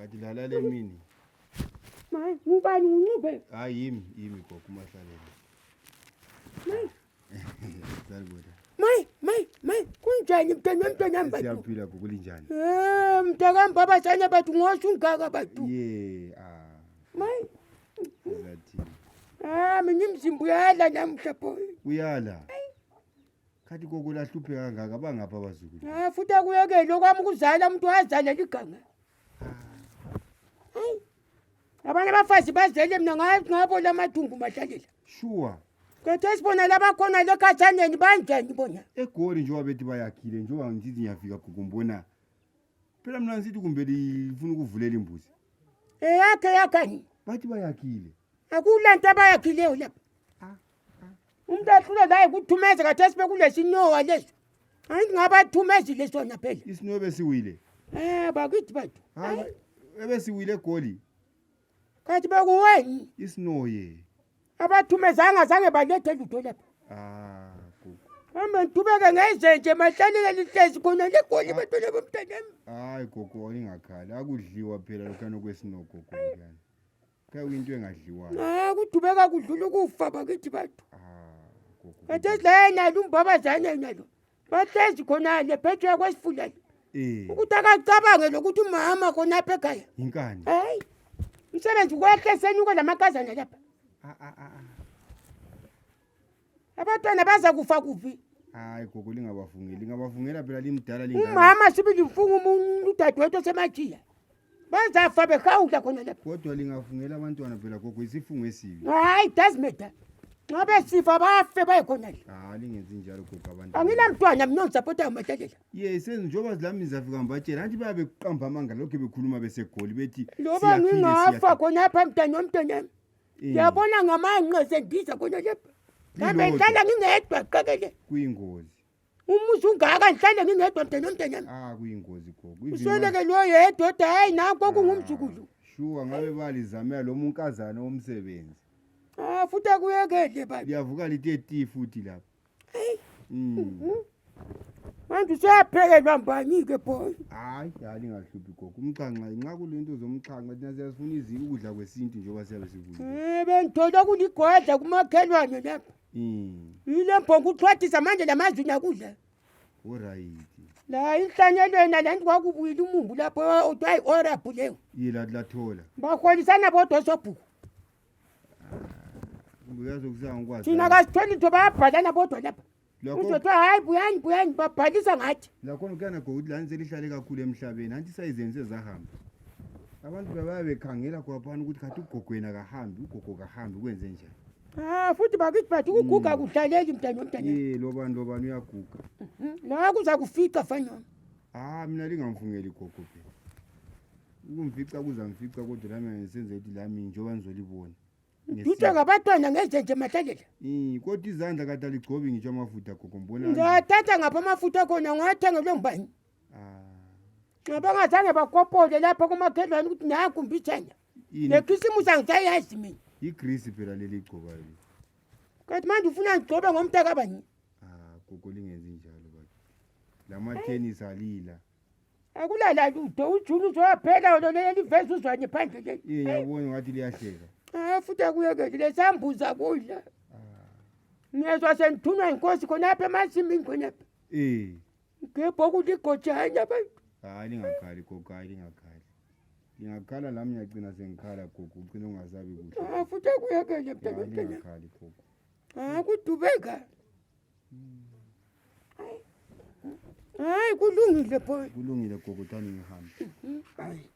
Adilala le mini. Mai, ngubani uncube? Hayi yimi gogo uMahlalele. Mai. Salibona. Mai, kunjani mntwana mbathu? Siyaphila gogo linjani? Mntaka baba sanye bathu ngosho ungaka bathu. Mai. Uzathi. Mina imzimba uyala namhla boy. Uyala. Khathi gogo lahluphe kangaka bangapha abazukulu. Futhi akuyekele okwami ukuzala umuntu wazala liganga. Hayi. Abanye abafazi bazele mina ngabo lamathungu Mahlalela. Sure. Kodwa sibona laba khona lekhathaneni banjani bona? Egoli njengoba bethi bayakhile njengoba ngithi ngiyafika gogo mbona. Phela mina ngithi kumbe lifuna ukuvulela imbuzi. Yakhani. Bathi bayakhile. Akulanto abayakhileyo lapha. Umuntu ahlule la ukuthumeza kathi sibe kulesinowa leso. Hayi ngabathumezile sona phela. Isinowe besiwile. Bakithi bathu. Hayi ebesiwile egoli. Kathi bekuweni Isinoye. abathumezanga zange balethe lutho lapha. Gogo. Hamba ngithubeke ngezenje Mahlalele lihlezi khona legoli bathola bomntanami. Hayi gogo lingakhali akudliwa phela lokho nokwesinogo gogo yani. Kuyinto engadliwayo. Kudubeka kudlula ukufa bakithi bathu. Gogo. Kathi la nalo umbabazana nalo. Bahlezi khona le phethwe kwesifulani. Ukuthi akacabange lokuthi umama khona apha ekhaya. Inkani. Hayi. Umsebenzi kwehleseni uko lamakazana lapha. Abantwana baza kufa kuphi? Hayi gogo lingabavungela phela limdala lingane. Umama sibili mfunga umuntu udadewethu semajiya. Bazafa bekhawula khona lapha. Kodwa lingavungela abantwana phela gogo isifungo esibi. Hayi does matter. Ngabe sifa bafe bayikhona la. Lingenzi njalo gogo abantu. Angilamntwana mina ozapota Mahlalele. Senze njoba zilami zafika ngibatshela anti bayabe kuqamba amanga lokho bekhuluma besegoli bethi loba ngingafa khona apha mntanami. Ngiyabona ngamanqe sendiza khona lapha. Kambe ngihlala ngingedwa qekele. Kuyingozi. Umuzi ungaka ngihlala ngingedwa mntanami. Kuyingozi gogo. Usoleke lo yedwa hayi nanko kungumzukulu. Sure ngabe balizamela lo munkazana womsebenzi. Futhi akuyekele bathi. Liyavuka lithi futhi lapha. Manje usiyaphekelwa mbani ke boy? Hayi lingahluphi gogo. Umxhanxa nxa kulento zomxhanxa thina siyafuna ukudla kwesintu njengoba siyabe sivuka. Bengithola kuligodla kumakhelwane lapha. Yile mbongo uxhwathisa manje lamazwi nakudla. Alright. La inhlanyelweni la kwakubuyile umumbu lapho hayi orabhu leyo. Yila lathola. Baholisana bodwa sobhuku. Uyazi kusangikwazi. Thina kasitholi into bayabhalana bodwa lapha. Uzothi hayi buyani babhalisa ngathi. Lakhona kuyana gogo ukuthi lani selihlale kakhulu emhlabeni anti sayizenze zahamba. Abantu bekhangela kwaphana ukuthi kathi ugogweni akahambi kwenze njani. Futhi bakithi bathi ukuguga kudlaleli mntwana. Lo bantu uyaguga. La kuza kufica fanyona. Mina lingamfungeli gogo phela. Ukumfica kuzamfica kodwa lami ngisenze ukuthi lami njengoba ngizolibona. Ngithe ngabatwana ngezenje Mahlalele. Kodwa izandla kade aligcobi ngitsho amafutha gogo mbona. Ngathatha ngapha amafutha khona ngathengelwe ngubani? Ngabangazange bakopole lapha kumakhelwane ukuthi naku mbithanya. Lekhisimusi angisayazi mina. Igrease phela leli gcoba leli. Kanti manje ufuna ngigcobe ngomntaka bani? Gogo lingenzi njalo bathi. Lama tennis alila. Akulala lutho ujulu uzoyaphela lo leli vesi uzwane phandle leli. Ngiyabona ngathi liyahleka. Futhi akuyekele lesambuza kudla. Ngezwe sengithunywa inkosi khona apha emasimini khona apha. Ngebho ukuthi igojanya abantu. Lingakhali gogo lingakhali. Ngiyakhala lami ngiyagcina sengikhala gogo ugcina ungazabi kuhle. Futhi akuyekele mntwana. Lingakhali gogo. Kudubeka. Hayi kulungile boy. Kulungile gogo tani ngihambe. Hayi.